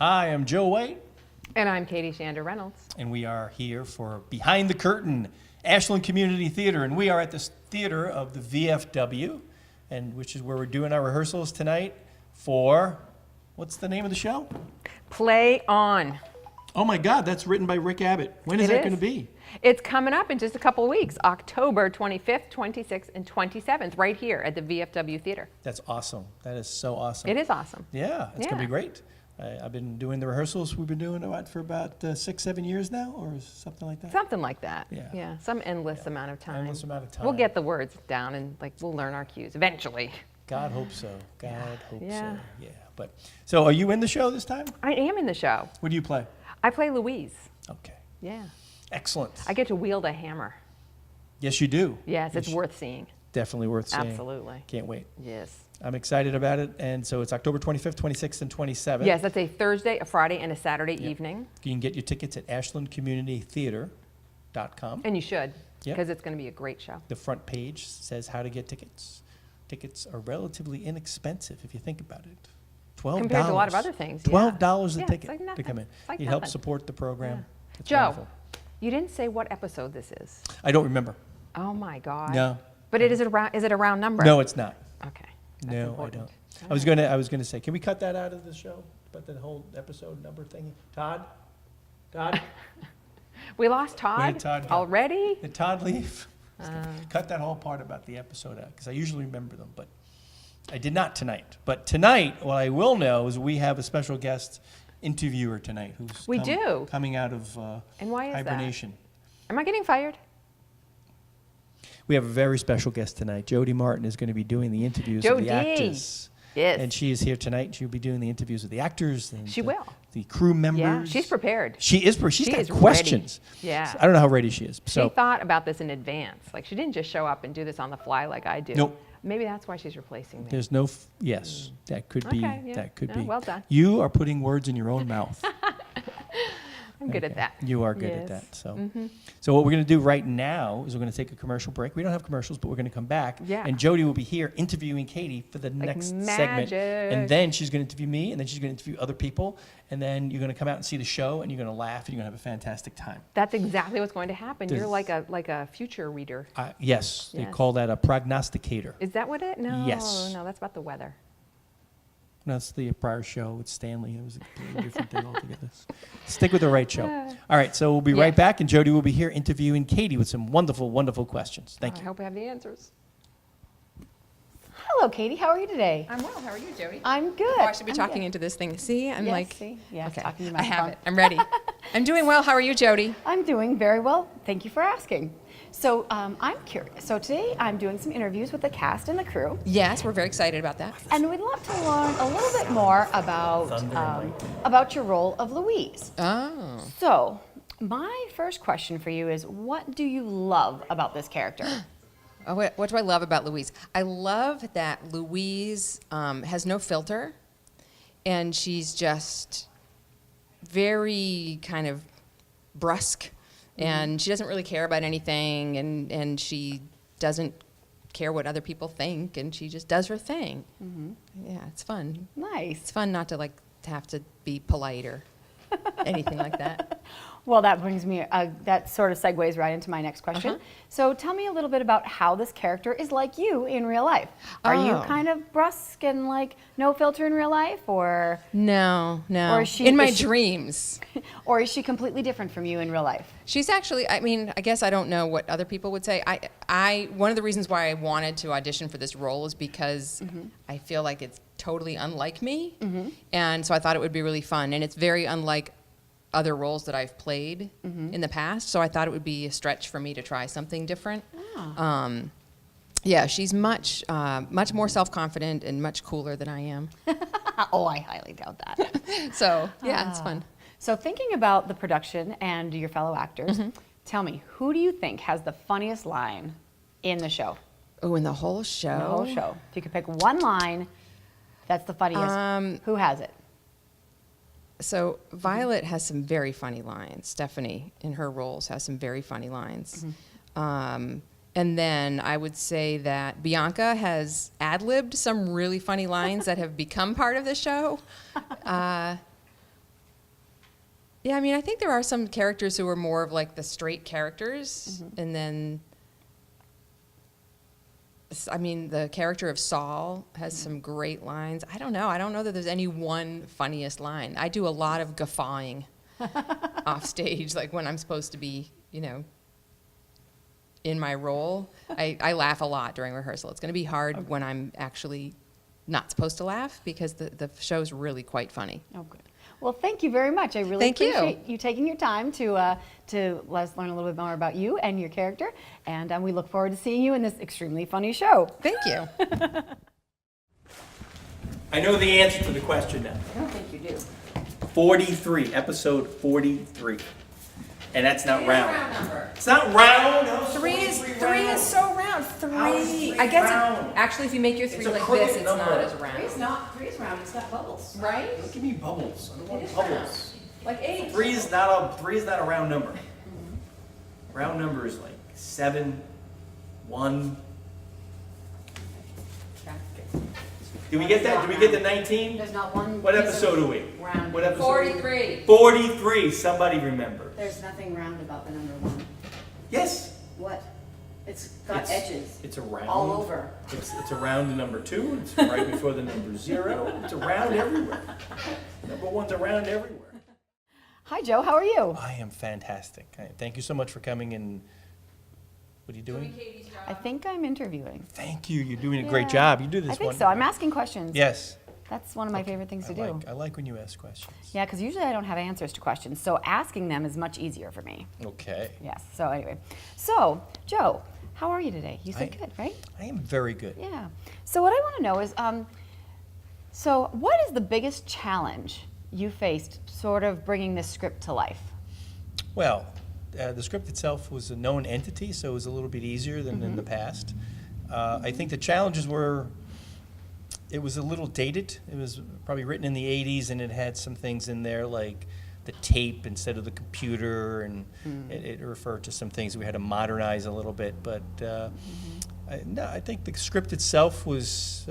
Hi, I'm Joe White. And I'm Katy Shander Reynolds. And we are here for Behind the Curtain, Ashland Community Theater. And we are at the theater of the VFW, and which is where we're doing our rehearsals tonight for, what's the name of the show? Play On. Oh my God, that's written by Rick Abbott. When is that going to be? It's coming up in just a couple of weeks, October 25th, 26th, and 27th, right here at the VFW Theater. That's awesome. That is so awesome. It is awesome. Yeah, it's going to be great. I've been doing the rehearsals. We've been doing it for about 6-7 years now, or something like that. Something like that. Yeah. Some endless amount of time. Endless amount of time. We'll get the words down and we'll learn our cues eventually. God hope so. God hope so. Yeah. But so, are you in the show this time? I am in the show. What do you play? I play Louise. Okay. Yeah. Excellent. I get to wield a hammer. Yes, you do. Yes, it's worth seeing. Definitely worth seeing. Absolutely. Can't wait. Yes. I'm excited about it. And so it's October 25th, 26th, and 27th. Yes, that's a Thursday, a Friday, and a Saturday evening. You can get your tickets at ashlandcommunitytheater.com. And you should, because it's going to be a great show. The front page says how to get tickets. Tickets are relatively inexpensive if you think about it. $12. Compared to a lot of other things. $12 a Yeah, ticket it's like to come in. like It helps nothing. support the program. Yeah. It's Joe, wonderful. you didn't say what episode this is. I don't remember. Oh my God. No. But is it a round number? No, it's not. Okay. That's No, important. I don't. I was gonna say, can we cut that out of the show? But the whole episode number thing. Todd? We lost Where Todd, did Todd go? already? Did Todd leave? Cut that whole part about the episode out, because I usually remember them, but I did not tonight. But tonight, what I will know is we have a special guest interviewer tonight who's coming out of And why is hibernation. Am I getting fired? We have a very special guest tonight. Jodi Martin is going to be doing the interviews of the actors. Yes. And she is here tonight. She'll be doing the interviews of the actors and She will. the crew members. Yeah, she's prepared. She's got is questions. Ready. Yeah. I don't know how ready she is. She thought about this in advance. Like, she didn't just show up and do this on the fly like I do. Nope. Maybe that's why she's replacing me. There's no, yes, that could be, Okay, yeah. that could No, be. well done. You are putting words in your own mouth. I'm good at that. You are good at Yes. that. So what we're going to do right now is we're going to take a commercial break. We don't have commercials, but we're going to come back. Yeah. And Jodi will be here interviewing Katy for the next segment. And then she's going to interview me, and then she's going to interview other people. And then you're going to come out and see the show, and you're going to laugh, and you're going to have a fantastic time. That's exactly what's going to happen. You're like a future reader. Yes, they Yes. call that a prognosticator. Is that what it? No. Yes. No, that's about the weather. That's the prior show with Stanley. It was a different thing altogether. Stick with the right show. All right, so we'll be right back, and Jodi will be here interviewing Katy with some wonderful, wonderful questions. Thank I you. hope I have the answers. Hello, Katy. How are you today? I'm well. How are you, Jodi? I'm good. Oh, I should be I'm talking good. into this thing. See, I'm Yes, like, see? Yes, okay, talking to the I have microphone. it. I'm ready. I'm doing well. How are you, Jodi? I'm doing very well. Thank you for asking. So I'm curious. So today I'm doing some interviews with the cast and the crew, Yes, we're very excited about that. and we'd love to learn a little bit more about your role of Louise. Oh, So my first question for you is, what do you love about this character? what do I love about Louise? I love that Louise has no filter, and she's just very kind of brusque. And she doesn't really care about anything, and she doesn't care what other people think, and she just does her thing. Yeah, it's fun. Nice. It's fun not to have to be polite or anything like that. Well, that brings me, that sort of segues right into my next question. So tell me a little bit about how this character is like you in real life. Are you Oh. kind of brusque and like no filter in real life, or No. Or is she- in my is she- dreams. or is she completely different from you in real life? She's actually, I mean, I guess I don't know what other people would say. One of the reasons why I wanted to audition for this role is because I feel like it's totally unlike me. And so I thought it would be really fun. And it's very unlike other roles that I've played in the past. So I thought it would be a stretch for me to try something different. Yeah, she's much more self-confident and much cooler than I am. Oh, I highly doubt that. So yeah, it's fun. So thinking about the production and your fellow actors, tell me, who do you think has the funniest line in the show? Oh, in the whole show? In the whole show. If you could pick one line that's the funniest, who has it? So Violet has some very funny lines. Stephanie, in her roles, has some very funny lines. And then I would say that Bianca has ad-libbed some really funny lines that have become part of the show. Yeah, I mean, I think there are some characters who are more of like the straight characters, and then, I mean, the character of Saul has some great lines. I don't know that there's any one funniest line. I do a lot of guffawing off stage, like when I'm supposed to be, in my role. I laugh a lot during rehearsal. It's going to be hard when I'm actually not supposed to laugh, because the show's really quite funny. Oh, good. Well, thank you very much. I really Thank you. appreciate you taking your time to let us learn a little bit more about you and your character. And we look forward to seeing you in this extremely funny show. Thank you. I know the answer to the question now. I don't think you do. 43, episode 43. And that's not round. number. It's not round. How is Three is round? so round. How is Three. three I guess round? actually, if you make your It's three a like crooked this, it's number. not as round. Three's round. It's got bubbles. Right? Don't give me bubbles. I don't want is bubbles. Like 8. Three is not a round number. Round number is like 7, 1. Did we get that? Did we get the 19? There's not one. What piece of episode are we? Round. What episode? are we? 43. 43. Somebody remember. There's nothing round about the number 1. Yes. What? It's got edges It's a round. all over. It's around the number 2. It's right before the number 0. It's around everywhere. Number 1's around everywhere. Hi, Joe. How are you? I am fantastic. Thank you so much for coming and. What are you doing? I think I'm interviewing. Thank you. You're doing a great Yeah. job. You do this. I think so. wonderful. I'm asking questions. Yes. That's one of my favorite things to do. I like when you ask questions. Yeah, because usually I don't have answers to questions, so asking them is much easier for me. Okay. Yes. So anyway, so Joe, how are you today? You said good, right? I am very good. Yeah. So what I want to know is, so what is the biggest challenge you faced, sort of bringing this script to life? Well, the script itself was a known entity, so it was a little bit easier than in the past. I think the challenges were, it was a little dated. It was probably written in the 80s, and it had some things in there like the tape instead of the computer, and it referred to some things that we had to modernize a little bit. But I think the script itself was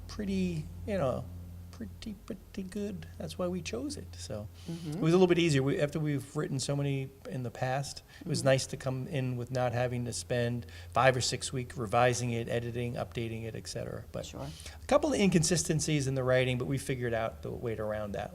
pretty good. That's why we chose it. So it was a little bit easier. After we've written so many in the past, it was nice to come in with not having to spend 5 or 6 weeks revising it, editing, updating it, etc. But Sure. a couple of inconsistencies in the writing, but we figured out the way around that.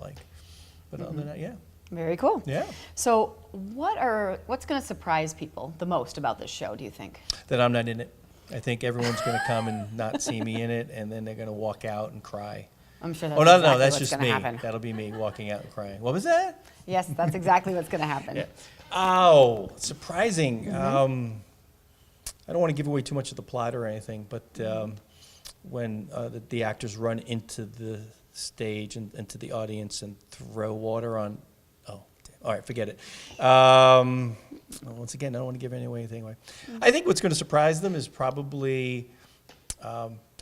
But other than that, yeah. Very cool. Yeah. So what's going to surprise people the most about this show, do you think? That I'm not in it. I think everyone's going to come and not see me in it, and then they're going to walk out and cry. I'm sure that's Oh, no, exactly that's what's just gonna me. happen. That'll be me walking out and crying. What was that? Yes, that's exactly what's going to happen. Yeah. Oh, surprising. I don't want to give away too much of the plot or anything, but when the actors run into the stage and into the audience and throw water on, all right, forget it. Once again, I don't want to give anything away. I think what's going to surprise them is probably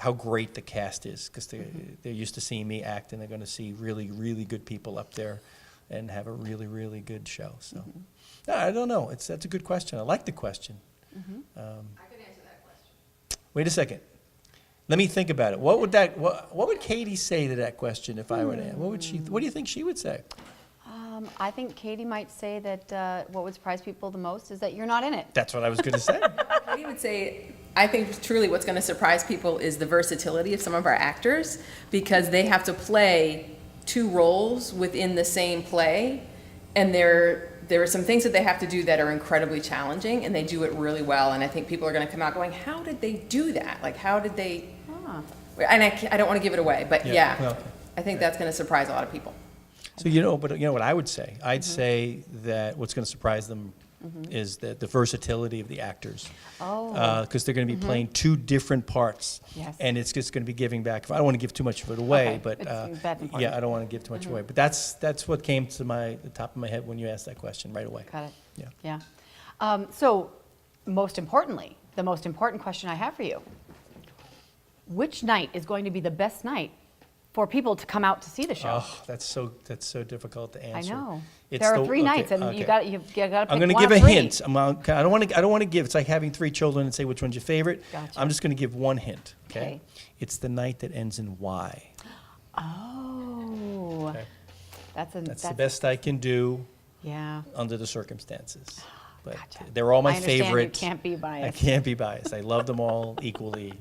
how great the cast is, because they're used to seeing me act, and they're going to see really, really good people up there and have a really, really good show. So, I don't know. That's a good question. I like the question. I could answer that question. Wait a second. Let me think about it. What would Katy say to that question if I were to? What do you think she would say? I think Katy might say that what would surprise people the most is that you're not in it. That's what I was going to say. Katie would say, I think truly what's going to surprise people is the versatility of some of our actors, because they have to play 2 roles within the same play, and there are some things that they have to do that are incredibly challenging, and they do it really well. And I think people are going to come out going, how did they do that? Like, how did they? And I don't want to give it away, but yeah, well, I think that's going to surprise a lot of people. So but you know what I would say? I'd say that what's going to surprise them is that the versatility of the actors. Because they're going to be playing 2 different parts. Yes. And it's just going to be giving back. I don't want to give too much of it away, Okay. but That's important. yeah, I don't want to give too much away. But that's what came to the top of my head when you asked that question right away. Got it. Yeah. Yeah. So, most importantly, the most important question I have for you: which night is going to be the best night for people to come out to see the show? Oh, that's so difficult to I answer. know. It's There are the- 3 nights, okay, and okay. you've got to pick I'm going to one give of a 3. hint. I don't want to give. It's like having 3 children and say which one's your favorite. Gotcha. I'm just going to give one hint. Okay. Okay. It's the night that ends in Y. Oh. Okay. That's the best I can do Yeah. under the circumstances. But Gotcha. they're all my I understand favorite. you can't be I biased. can't be biased. I love them all equally.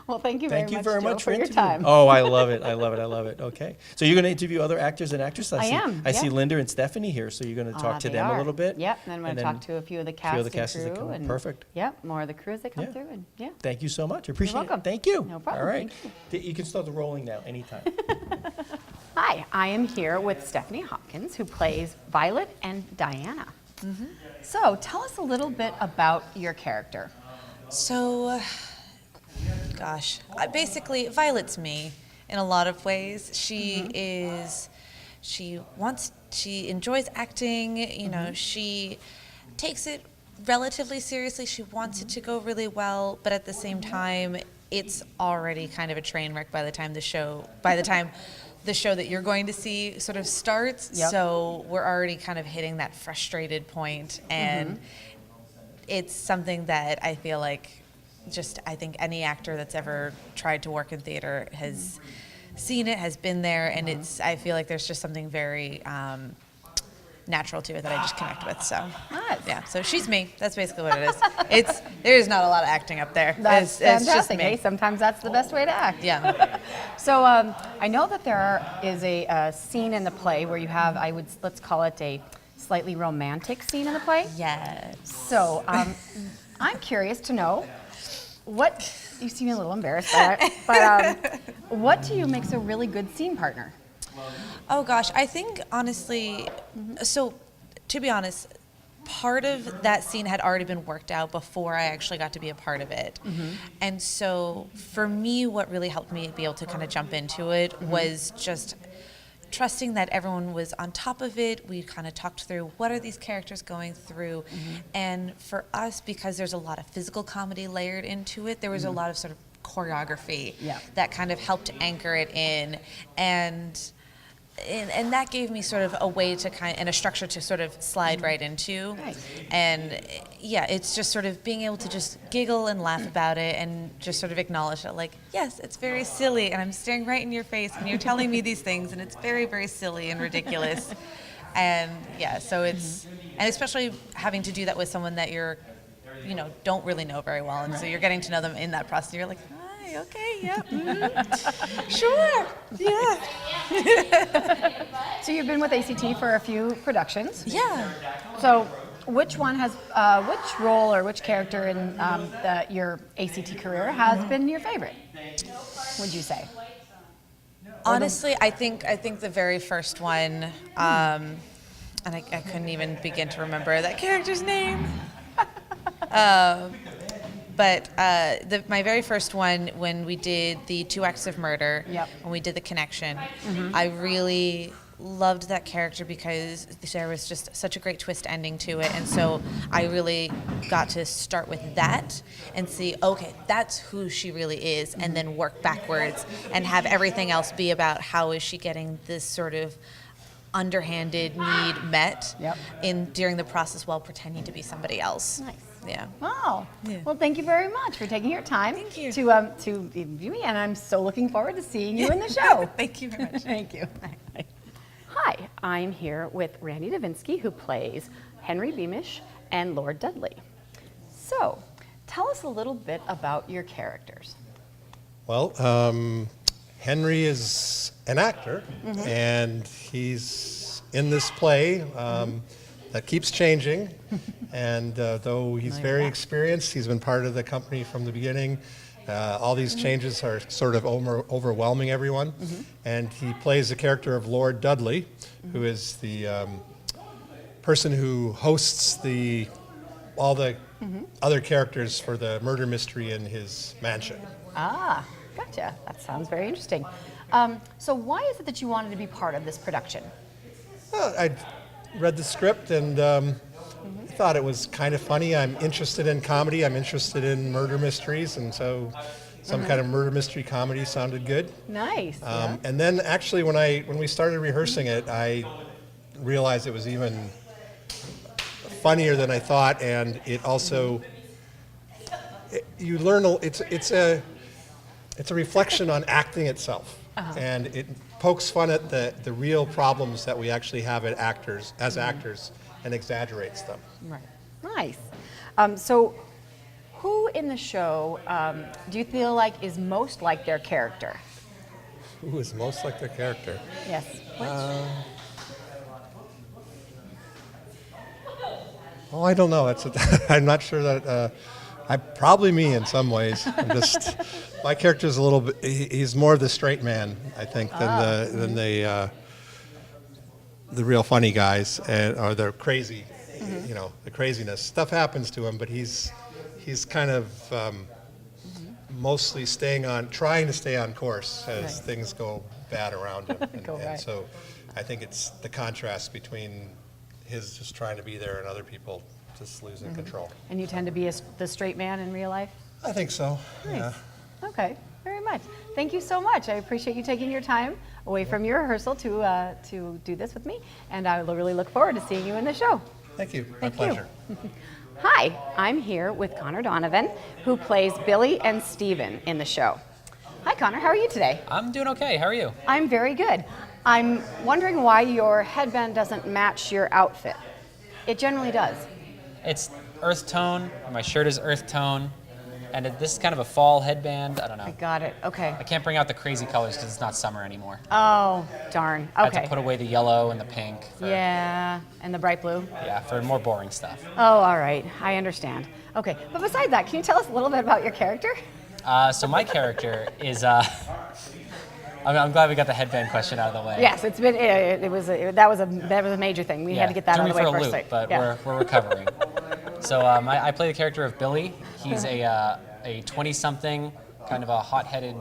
Well, thank you Thank you very Joe, much for your interviewing. time. Oh, I love it. I love it. I love it. Okay. So you're going to interview other actors and actresses? I am, I see yeah. Linda and Stephanie here, so you're going to talk to They them are. a little bit? Yep, and I'm going to talk to a few of the cast other casters that and crew. come in. And Perfect. Yep, more of the crew as they come Yeah. through. And yeah. Thank you so much. I appreciate welcome. it. Thank you. No problem. All right. Thank You can start the rolling now, anytime. Hi, I am here with Stephanie Hopkins, who plays Violet and Diana. So tell us a little bit about your character. So, gosh, basically, Violet's me in a lot of ways. She enjoys acting, you know, she takes it relatively seriously. She wants it to go really well, but at the same time, it's already kind of a train wreck by the time the show that you're going to see sort of starts. Yep. So we're already kind of hitting that frustrated point, and it's something that I feel like I think any actor that's ever tried to work in theater has seen it, has been there, and I feel like there's just something very natural to it that I just connect with. So Nice. yeah, so she's me. That's basically what it is. There's not a lot of acting up there. That's it's just fantastic. me. Hey, sometimes that's the best way to act. Yeah. So I know that is a scene in the play where you have, let's call it a slightly romantic scene in the play. Yes. So I'm curious to know you seem a little embarrassed by that, but what to you makes a really good scene partner? Oh gosh, I think honestly, so to be honest, part of that scene had already been worked out before I actually got to be a part of it. And so for me, what really helped me be able to kind of jump into it was just trusting that everyone was on top of it. We kind of talked through what are these characters going through. And for us, because there's a lot of physical comedy layered into it, there was a lot of sort of choreography that kind of helped anchor it in. And that gave me sort of a way to and a structure to sort of slide right into. Nice. And yeah, it's just sort of being able to just giggle and laugh about it and just sort of acknowledge that, like, yes, it's very silly and I'm staring right in your face and you're telling me these things and it's very, very silly and ridiculous. And yeah, so and especially having to do that with someone that don't really know very well. And so you're getting to know them in that process. You're like, okay, yeah, sure, yeah. So you've been with ACT for a few productions. Yeah. So which role or which character in your ACT career has been your favorite, would you say? Honestly, I think the very first one, and I couldn't even begin to remember that character's name. But my very first one, when we did the 2 Acts of Murder, when we did The Connection, I really loved that character because there was just such a great twist ending to it. And so I really got to start with that and see, okay, that's who she really is, and then work backwards and have everything else be about how is she getting this sort of underhanded need met during the process while pretending to be somebody else. Nice. Yeah. Wow. Yeah. Well, thank you very much for taking your time Thank you. to interview me, and I'm so looking forward to seeing you in the show. Thank you very much. Thank you. Hi, I'm here with Randy Davinsky, who plays Henry Beamish and Lord Dudley. So, tell us a little bit about your characters. Well, Henry is an actor, and he's in this play that keeps changing. And though he's very experienced, he's been part of the company from the beginning. All these changes are sort of overwhelming everyone. And he plays the character of Lord Dudley, who is the person who hosts all the other characters for the murder mystery in his mansion. Ah, gotcha. That sounds very interesting. So why is it that you wanted to be part of this production? Well, I read the script and I thought it was kind of funny. I'm interested in comedy. I'm interested in murder mysteries, and so some kind of murder mystery comedy sounded good. Nice. Yeah. And then actually when we started rehearsing it, I realized it was even funnier than I thought, and it also you learn it's a reflection on acting itself, and pokes fun at the real problems that we actually have as actors and exaggerates them. Right. Nice. So who in the show do you feel like is most like their character? Who is most like their character? Yes. Oh, I don't know. I'm not sure that. Probably me in some ways. My character's a little bit. He's more the straight man, I think, than the real funny guys or the crazy. The craziness. Stuff happens to him, but he's kind of mostly trying to stay on course as things go bad around him. And so I think it's the contrast between his just trying to be there and other people just losing control. And you tend to be the straight man in real life? I think so. Nice. Yeah. Okay, very much. Thank you so much. I appreciate you taking your time away from your rehearsal to do this with me, and I really look forward to seeing you in the show. Thank you. Thank My pleasure. Hi, I'm here with Connor Donovan, who plays Billy and Steven in the show. Hi, Connor. How are you today? I'm doing okay. How are you? I'm very good. I'm wondering why your headband doesn't match your outfit. It generally does. It's earth tone. My shirt is earth tone. And this is kind of a fall headband. I don't know. I got it. Okay. I can't bring out the crazy colors because it's not summer anymore. Oh, darn. I have Okay. to put away the yellow and the pink. Yeah, and the bright blue. Yeah, for more boring stuff. Oh, all right. I understand. Okay, but besides that, can you tell us a little bit about your character? So my character is. I'm glad we got the headband question out of the way. Yes, it's been. That was a major thing. We had to get that threw out of me the way for a first. loop, but Yeah. we're recovering. So I play the character of Billy. He's a 20-something, kind of a hot-headed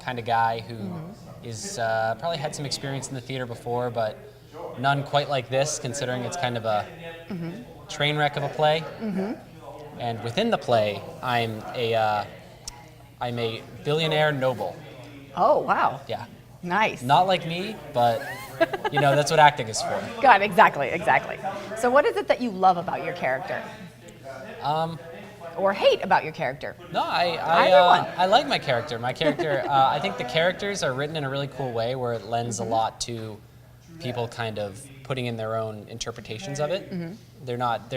kind of guy who is probably had some experience in the theater before, but none quite like this, considering it's kind of a train wreck of a play. And within the play, I'm a billionaire noble. Oh, wow. Yeah, Nice. not like me, but that's what acting is for. God, exactly. So what is it that you love about your character? Or hate about your character? No, Either one. I like my character. My character, I think the characters are written in a really cool way where it lends a lot to people kind of putting in their own interpretations of it. They're not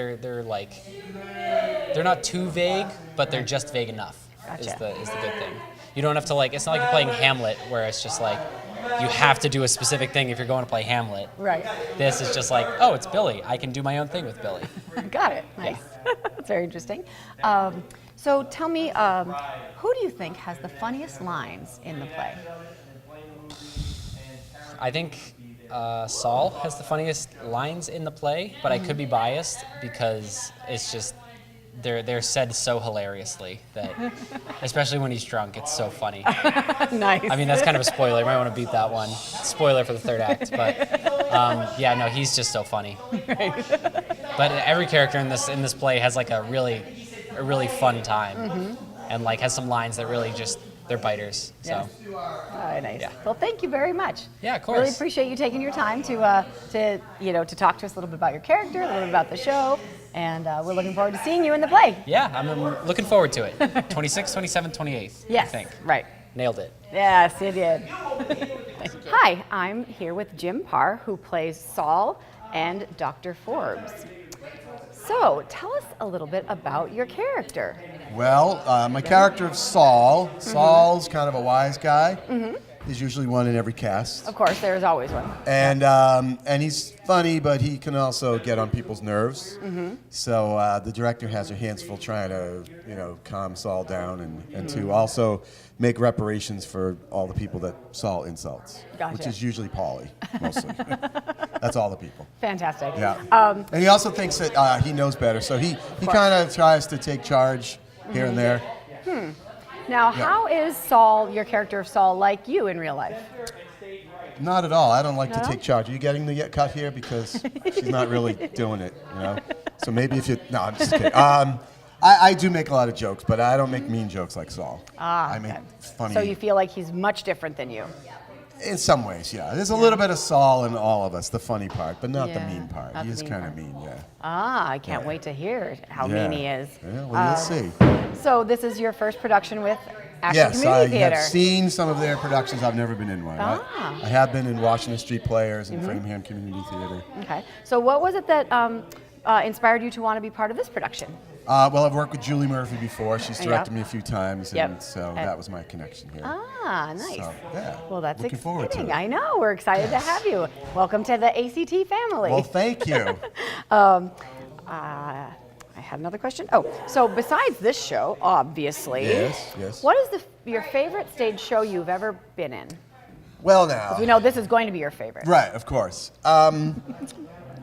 too vague, but they're just vague enough. Is Gotcha. the good thing. You don't have to it's not like you're playing Hamlet where it's just like you have to do a specific thing if you're going to play Hamlet. Right. This is just like, oh, it's Billy. I can do my own thing with Billy. Got it. Nice. That's very interesting. So tell me, who do you think has the funniest lines in the play? I think Saul has the funniest lines in the play, but I could be biased because it's just they're said so hilariously that, especially when he's drunk, it's so funny. Nice. I mean, that's kind of a spoiler. You might want to beat that one. Spoiler for the third act, but yeah, no, he's just so funny. But every character in this play has like a really fun time, and like has some lines that really just they're biters. So. Yes. Oh, nice. Yeah. Well, thank you very much. Yeah, of course. Really appreciate you taking your time to talk to us a little bit about your character, a little bit about the show, and we're looking forward to seeing you in the play. Yeah, I'm looking forward to it. 26th, 27th, 28th. Yes. I think. Right. Nailed it. Yes, you did. Hi, I'm here with Jim Parr, who plays Saul and Dr. Forbes. So, tell us a little bit about your character. Well, my character of Saul. Saul's kind of a wise guy. He's usually one in every cast. Of course, there's always one. And he's funny, but he can also get on people's nerves. So the director has her hands full trying to, calm Saul down and to also make reparations for all the people that Saul insults, Gotcha. which is usually Paulie, mostly. That's all the people. Fantastic. Yeah. And he also thinks that he knows better, so he kind of tries to take charge here and there. Now, how is Saul, your character of Saul, like you in real life? Not at all. I don't like No? to take charge. Are you getting the cut here? Because she's not really doing it, So maybe if you... No, I'm just kidding. I do make a lot of jokes, but I don't make mean jokes like Saul. I make funny... So you feel like he's much different than you? In some ways, yeah. There's a little bit of Saul in all of us, the funny part, but not the Yeah, mean part. not He the is mean kind of part. mean, yeah. I can't wait to hear how mean he is. Yeah, well, you'll see. So this is your first production with Action Yes, I Community Theater. have seen some of their productions. I've never been in one. I have been in Washington Street Players and Framingham Community Theater. Okay. So what was it that inspired you to want to be part of this production? Well, I've worked with Julie Murphy before. She's directed me a few times, Yep. and so that was my connection here. Ah, nice. So, yeah. Well, that's Looking forward to exciting. it. I know. We're excited to have you. Welcome to the ACT family. Well, thank you. I had another question. Oh, so besides this show, obviously, Yes. what is your favorite stage show you've ever been in? Well, now. We know this is going to be your favorite. Right, of course.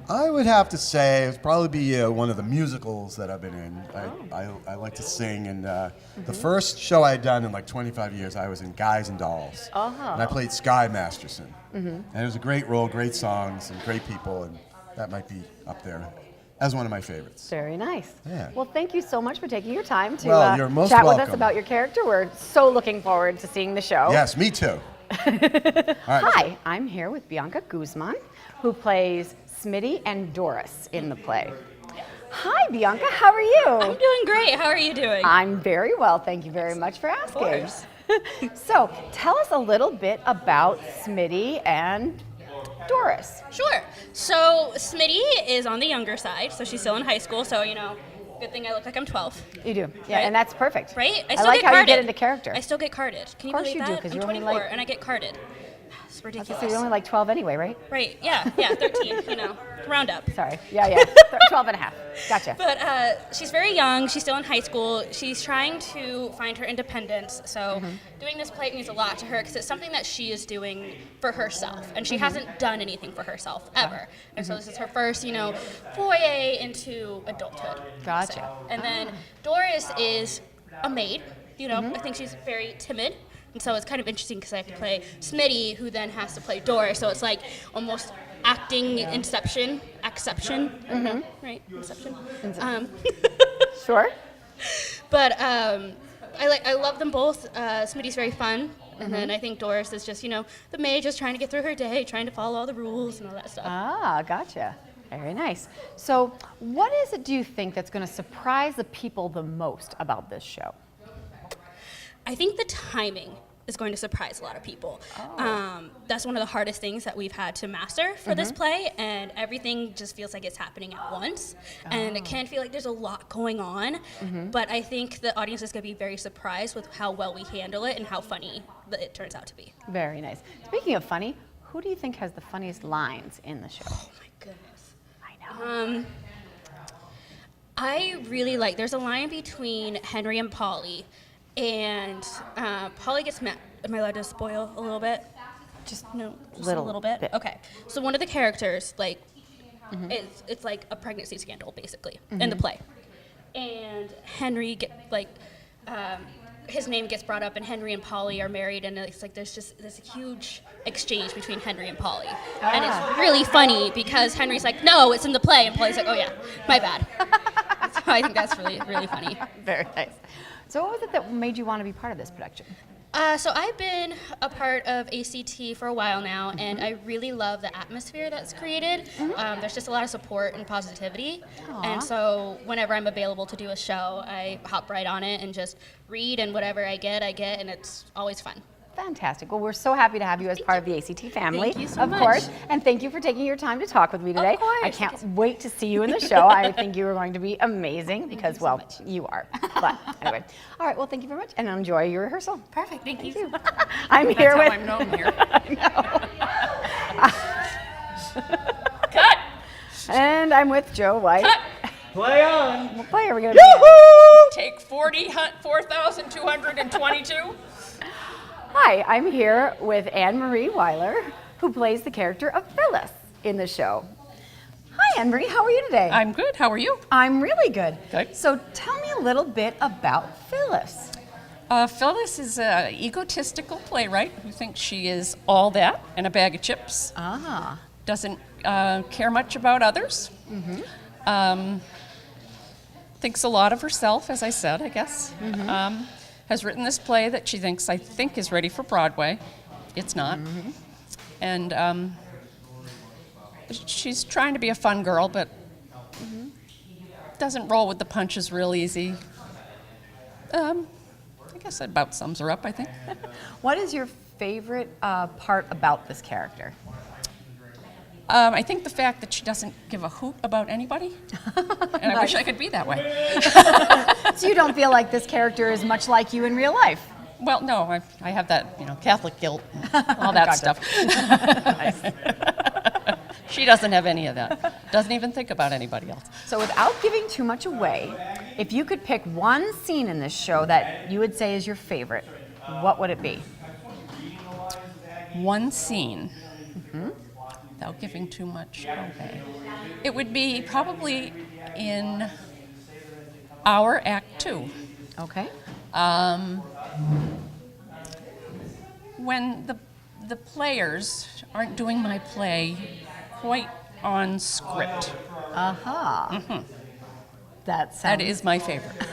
I would have to say it would probably be one of the musicals that I've been in. I like to sing, and the first show I had done in like 25 years, I was in Guys and Dolls, and I played Sky Masterson. And it was a great role, great songs, and great people, and that might be up there as one of my favorites. Very nice. Yeah. Well, thank you so much for taking your time to Well, you're most chat with us welcome. about your character. We're so looking forward to seeing the show. Yes, me too. All right. Hi, I'm here with Bianca Guzman, who plays Smitty and Doris in the play. Hi, Bianca. How are you? I'm doing great. How are you doing? I'm very well. Thank you very much for asking. Of course. So, tell us a little bit about Smitty and Doris. Sure. So Smitty is on the younger side, so she's still in high school. So good thing I look like I'm 12. You do, yeah, Right. and that's perfect. Right? I still like get how carded. you get into character. I still get carded. Can you Of course believe you do, that? 'cause I'm you're only 24 like- and I get carded. It's ridiculous. So you're only like 12 anyway, right? Right? Yeah. 13. Round up. Sorry. Yeah. 12 and a half. Gotcha. But she's very young. She's still in high school. She's trying to find her independence. So doing this play means a lot to her because it's something that she is doing for herself, and she hasn't done anything for herself ever. And so this is her first, foray into adulthood. Gotcha. So, and then Doris is a maid. I think she's very timid. And so it's kind of interesting because I have to play Smitty, who then has to play Doris. So it's like almost acting acception. Right? Inception. Sure. But I love them both. Smitty's very fun. And then I think Doris is just, the maid just trying to get through her day, trying to follow all the rules and all that stuff. Ah, gotcha. Very nice. So, what is it do you think that's going to surprise the people the most about this show? I think the timing is going to surprise a lot of people. That's one of the hardest things that we've had to master for this play, and everything just feels like it's happening at once. And it can feel like there's a lot going on, but I think the audience is going to be very surprised with how well we handle it and how funny it turns out to be. Very nice. Speaking of funny, who do you think has the funniest lines in the show? Oh my goodness. I know. I really there's a line between Henry and Polly, and Polly gets mad. Am I allowed to spoil a little bit? Just a little bit. Okay. So one of the characters, it's like a pregnancy scandal basically in the play, and Henry his name gets brought up, and Henry and Polly are married, and it's like there's just this huge exchange between Henry and Polly, and it's really funny because Henry's like, no, it's in the play, and Polly's like, oh yeah, my bad. So I think that's really, really funny. Very nice. So, what was it that made you want to be part of this production? So I've been a part of ACT for a while now, and I really love the atmosphere that's created. There's just a lot of support and positivity, and so whenever I'm available to do a show, I hop right on it and just read, and whatever I get, and it's always fun. Fantastic. Well, we're so happy to have you as part of the ACT family, Thank you so of much. course. And thank you for taking your time to talk with me today. Of course. I can't wait to see you in the show. I think you are going to be amazing because, well, you are. But anyway. All right. Well, thank you very much, and enjoy your rehearsal. Perfect. Thank you. I'm here with. I'm known here. Cut. And I'm with Joe White. Cut. Play on. What play are we going to be in? Take 4,222. Hi, I'm here with Anne-Marie Weiler, who plays the character of Phyllis in the show. Hi, Anne-Marie. How are you today? I'm good. How are you? I'm really good. Good. So tell me a little bit about Phyllis. Phyllis is an egotistical playwright who thinks she is all that and a bag of chips. Doesn't care much about others. Thinks a lot of herself, as I said, I guess. Has written this play that she thinks, I think, is ready for Broadway. It's not. And she's trying to be a fun girl, but doesn't roll with the punches real easy. I guess that about sums her up, I think. What is your favorite part about this character? I think the fact that she doesn't give a hoot about anybody, and I wish I could be that way. So you don't feel like this character is much like you in real life? Well, no, I have that, Catholic guilt, all that stuff. She doesn't have any of that. Doesn't even think about anybody else. So without giving too much away, if you could pick one scene in this show that you would say is your favorite, what would it be? One scene, without giving too much away. It would be probably in our Act 2. Okay. When the players aren't doing my play quite on script. That is my favorite.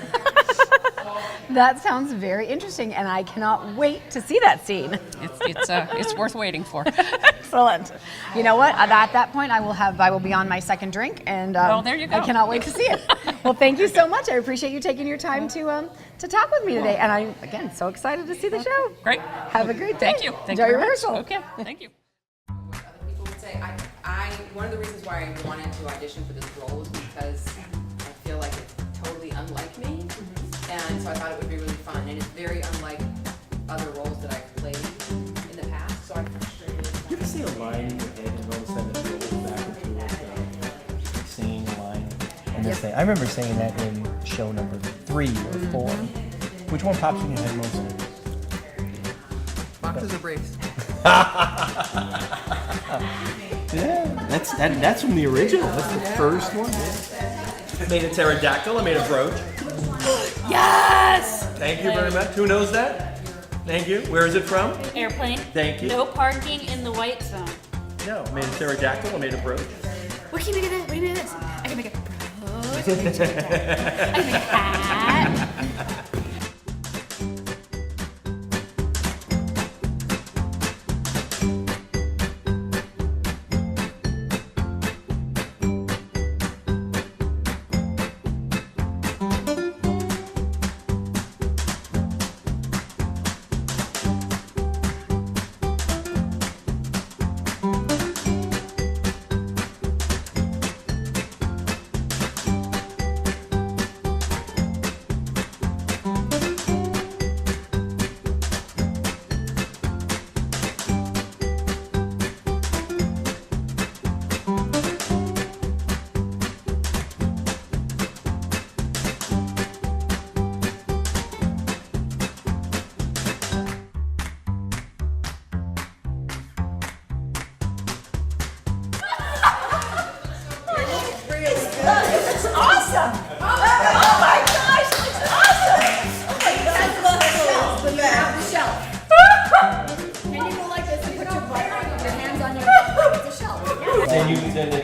That sounds very interesting, and I cannot wait to see that scene. It's worth waiting for. Excellent. You know what? At that point, I will be on my second drink, and well, there you go. I cannot wait to see it. Well, thank you so much. I appreciate you taking your time to talk with me today, and I'm again so excited to see the show. Great. Have a great day. Thank you. Enjoy your rehearsal. Okay. Thank you. Other people would say, one of the reasons why I wanted to audition for this role was because I feel like it's totally unlike me, and so I thought it would be really fun, and it's very unlike other roles that I've played in the past. So I'm frustrated. You ever see a line in your head and all of a sudden it rolls back into singing a line and this thing? I remember saying that in show number 3 or 4. Which one pops in your head most? Boxes or briefs? Yeah, that's from the original. That's the first one. I made a pterodactyl. I made a brooch. Yes! Thank you very much. Who knows that? Thank you. Where is it from? Airplane. Thank you. No parking in the white zone. No, I made a pterodactyl. I made a brooch. What can you make of that? What do you make of this? I can make a brooch. I can make a hat.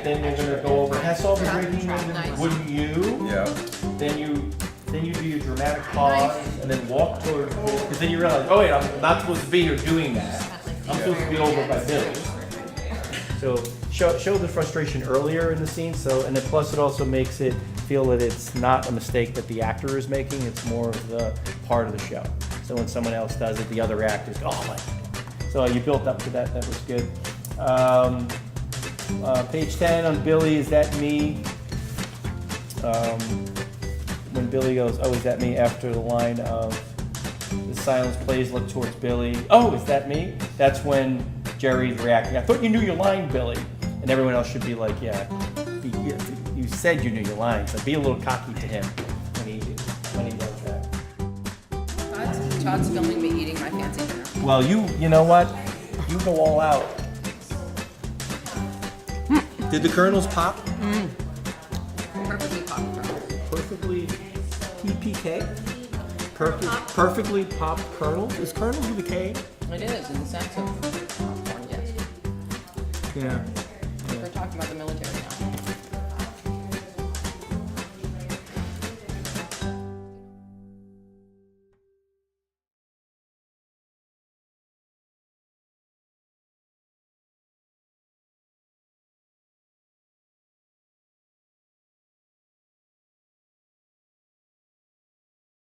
Then you're gonna go over. That's all the drinking. Wouldn't you? Yeah. Then you do your dramatic pause and then walk towards. Because then you realize, oh wait, I'm not supposed to be here doing that. I'm supposed to be over by Billy. So show the frustration earlier in the scene. So and then plus it also makes it feel that it's not a mistake that the actor is making. It's more of the part of the show. So when someone else does it, the other actors go, oh my. So you built up to that. That was good. Page 10 on Billy, is that me? When Billy goes, oh, is that me? After the line of the silence plays, look towards Billy. Oh, is that me? That's when Jerry's reacting. I thought you knew your line, Billy. And everyone else should be like, yeah, you said you knew your line. So be a little cocky to him when he does that. Todd's filming me eating my fancy dinner. Well, you know what? You go all out. Did the kernels pop? Perfectly popped. Perfectly PPK? Perfectly popped kernels? Is kernels with a K? It is, in the sense of popcorn, yes. Yeah. We're talking about the military.